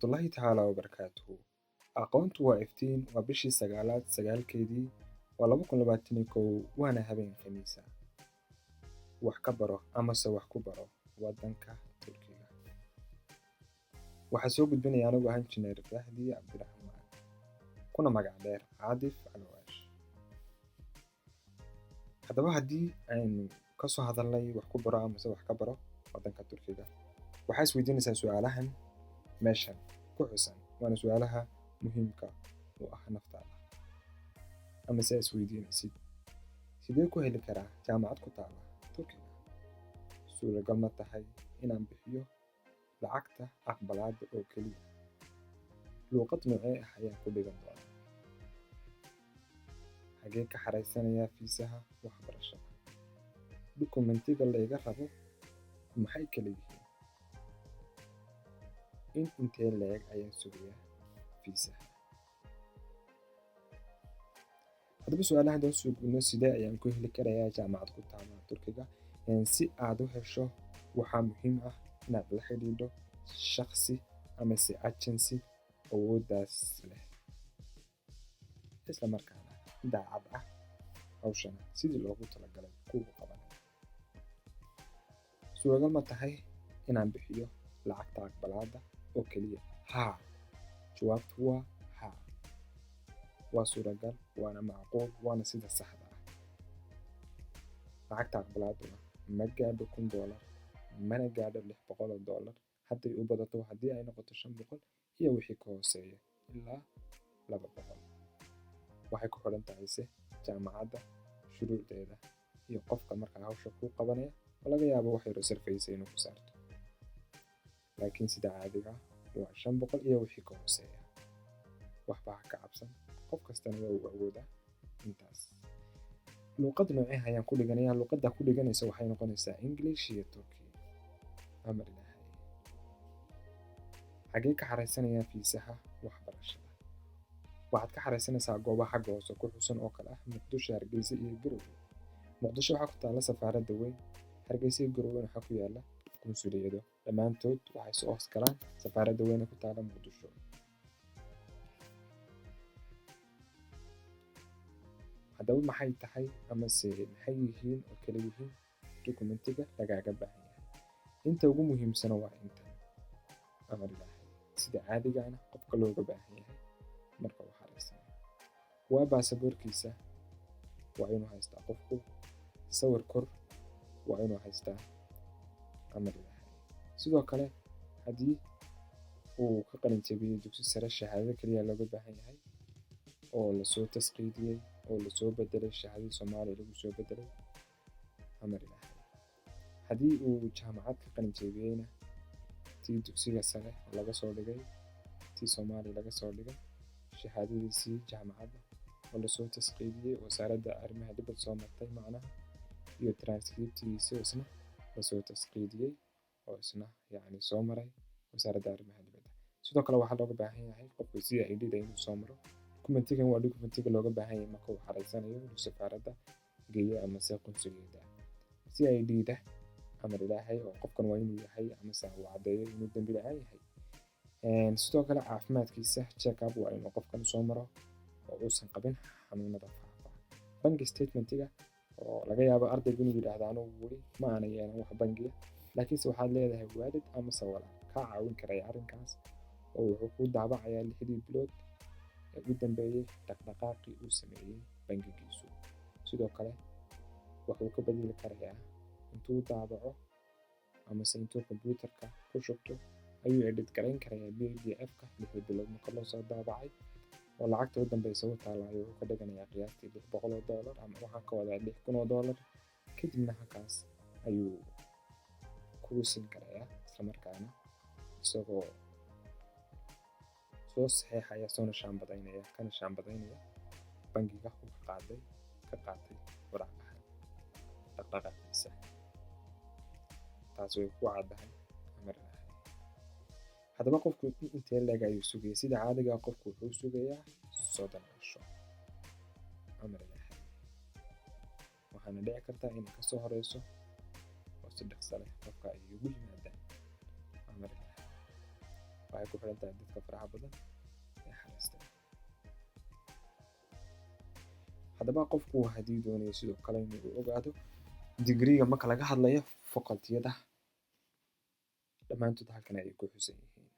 waraxmatullaahi tacaala wabarakaatuhu. Aqoontu waa iftiin, waa bishii sagaalaad sagaalkeedii, waa 2021 waana habeen khamiisa. Wax ka baro amase wax ku baro waddanka Turkiga. Waxaa soo gudbinaya anigu ah injineer Fahdi Cabdiraxmaan, kuna magac dheer Caadif Alwaash. Haddaba haddii aynu ka soo hadalnay wax ku baro amase wax ka baro waddanka Turkiga, waxaa isweydiinaysaa su'aalahan meeshan ku xusan, waana su'aalaha muhiimka u ah naftaada. Amase isweydiinaysid, sidee ku heli karaa jaamacad ku taala Turkiga? Suuragal ma tahay inaan bixiyo lacagta aqbalaadda oo keliya? Luuqad noocee ah ayaan ku dhigan doonaa? Xagee ka xaraysanayaa fiisaha waxbarashada? Dukumentiga layga rabo maxay kala yihiin? Intee le'eg ayaan sugayaa fiisaha? Haddaba su'aalahan haddaan soo gudbino, sidee ayaan ku heli karayaa jaamacad ku taala Turkiga? Si aad u hesho, waxaa muhiim ah inaad la xidhiidho shakhsi amase agency awooddaas leh, isla markaana daacad ah hawshana sidii loogu talagalay kuugu qabanaya. Suuragal ma tahay inaan bixiyo lacagta aqbalaadda oo keliya? Haa. Jawaabtu waa haa. Waa suuragal, waana macquul, waana sida saxda ah. Lacagta aqbalaaduna ma gaadho $1,000, mana gaadho $600. Hadday u badato haddii ay noqoto 500 iyo wixii ka hooseeya ilaa 200. Waxay ku xidhan tahay jaamacadda, shuruucdeeda, iyo qofka markaa hawsha kuu qabanaya, oo laga yaabo wax yar oo sarfaysa inuu ku saarto. Laakiin sida caadiga ah waa 500 iyo wixii ka hooseeya. Waxba ha ka cabsan, qof kastana waa uu awoodaa intaas. Luuqad noocee ayaan ku dhiganayaa? Luuqadda ku dhiganaysa waxay noqonaysaa English iyo Turki. Amar Ilaahay. Xagee ka xaraysanayaa fiisaha waxbarashada? Waxaad ka xaraysanaysaa goobaha xagga hoose ku xusan oo kale ah Muqdisho, Hargeysa iyo Garowe. Muqdisho waxaa ku taalla safaaradda weyn, Hargeysa iyo Garowe waxaa ku yaalla konsuliyado. Dhammaantood waxay soo hoos galaan safaaradda weyn ee ku taalla Muqdisho. Haddaba maxay tahay amase maxay yihiin oo kala yihiin dukumentiga lagaaga baahan yahay? Inta ugu muhiimsana waa intan. Amar Ilaahay. Sida caadigaana qofka looga baahan yahay marka uu xaraysanayo waa baasaboorkiisa, waa inuu haystaa qofku sawir kor, waa inuu haystaa. Amar Ilaahay. Sidoo kale haddii uu ka qalin jabiyey dugsi sare, shahaado keliya looga baahan yahay oo lasoo tasqiidiyey oo lasoo bedelay shahaadada Soomaaliya lagu soo bedelay. Amar Ilaahay. Haddii uu jaamacad ka qalin jabiyeyna, tii dugsiga sare laga soo dhigay, tii Soomaaliya laga soo dhigay, shahaadadiisii jaamacadda oo lasoo tasqiidiyey wasaaradda arrimaha dibadda soo martay macnaha, iyo transcriptigiisii oo isna lasoo tasqiidiyey oo isna soo maray wasaaradda arrimaha dibadda. Sidoo kale waxaa looga baahan yahay qofka CID-da inuu soo maro. Dukumentigan waa dukumentiga looga baahan yahay marka uu xaraysanayo inuu safaaradda geeyo amase qunsuliyadda. CID-da Amar Ilaahay, oo qofkan waa inuu yahay amase uu caddeeyo inuu dambi la'aan yahay. Sidoo kale caafimaadkiisa check-up waa inuu qofkan soo maro oo uusan qabin xanuunada faafa. Bank statement-iga oo laga yaabo ardaygu inuu yidhaahdo anigu weli ma aanan yeelan wax bangiya, laakiinse waxaad leedahay waalid amase walaal kaa caawin karaya arrinkaas, oo wuxuu kuu daabacayaa 6 bilood ee u dambeeyey dhaqdhaqaaqii uu sameeyey bangigiisu. Sidoo kale wuxuu ka bedeli karayaa intuu daabaco amase intuu kombiyuutarka ku shubto ayuu edit garayn karayaa PDF-ka 6 bilood marka loo soo daabacay, oo lacagta u dambeysa u taala ayuu ka dhiganayaa qiyaastii $600 ama waxaan ka wadaa $6,000. kadibna halkaas ayuu kugu siin karayaa, isla markaana isagoo soo saxeexaya, soona shaambadaynaya, kana shaambadaynaya bangiga uu ka qaatay waraaqaha dhaqdhaqaaqiisa. Taas way ku caddahay. Amar Ilaahay. Haddaba qofku intee leeg ayuu sugaya? Sida caadiga ah qofku wuxuu sugayaa 30 cisho. Amar Ilaahay. Waxaana dhici karta inay ka soo horeyso oo si dhaqso leh qofka ay ugu yimaadaan. Amar Ilaahay. waxay ku xiran tahay dadka faraha badan ee xareysta. haddaba qofku haddii doonayo sidoo kale inuu ogaado digriga marka laga hadlayo facultiyada dhammaantood halkan ayay ku xusan yihiin.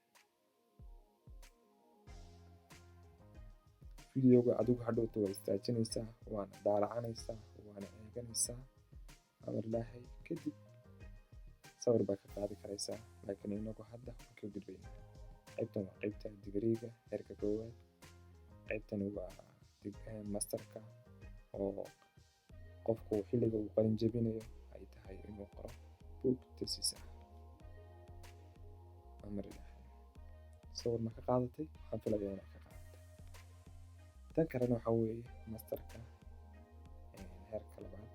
videoga adigu hadhowta waa istaajinaysaa, waana daalacanaysaa, waana eeganaysaa amar ilaahay, kadib sawir baa ka qaadi karaysaa. laakiin inagu hadda waan ka gudbaynaa. qaybtan waa qaybta digriga heerka koowaad, qaybtani waa masterka oo qofku xilliga uu qalin jebinayo ay tahay inuu qoro book thesis ah. amar ilaahay, sawir ma ka qaadatay? waxaan filayaa inaad ka qaadatay. tan kalena waxaa weeye masterka heerka labaad,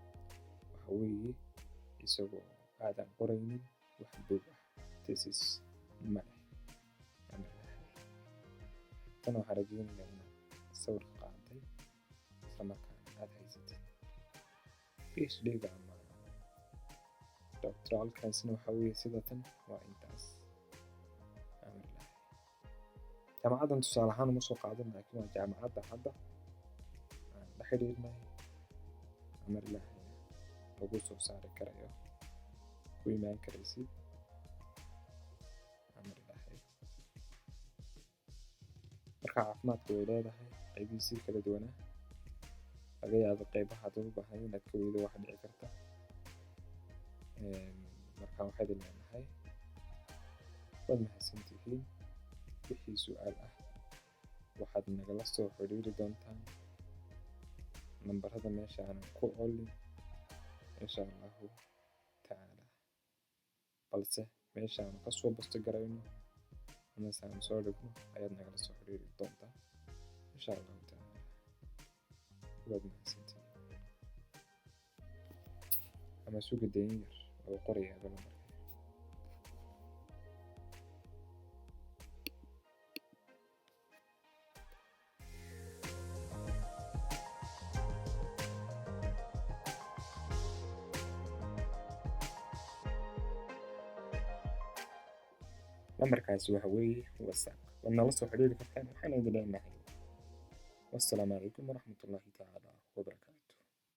waxaa weeye isagoo aadan qoraynin wax book ah, thesis ma leh. amar ilaahay, tan waxaa rajeynayaa inaad sawir ka qaadatay isla markaana aad haysatid. PhD-ga ama doctoralkaasina waxaa weeye sida tan, waa intaas. amar ilaahay, jaamacaddan tusaale ahaan uma soo qaadan, laakiin waa jaamacadda hadda aan la xiriirnay. amar ilaahayna lagu soo saari karayo, ku imaan karaysid. amar ilaahay, marka caafimaadku way leedahay qaybihiisii kala duwanaa. laga yaabo qaybaha aad u baahan inaad ka weydo wax dhici karta. marka waxaad leenahay waad mahadsantihiin. wixii su'aal ah waxaad nagala soo xiriiri doontaan nambarada meesha aan ku olin insha allahu tacaala, balse meesha aan ka soo basto garayno amase aan soo dhigno ayaad nagala soo xiriiri doontaa insha allahu tacaala. waad mahadsantihiin. ama suga dayn yar oo qoraya lambarka. lambarkaasi waxa weeye WhatsApp. waad nala soo xiriiri kartaan. waxaan idin leenahay wassalaamu calaykum waraxmatullaahi tacaala wabarakaatu.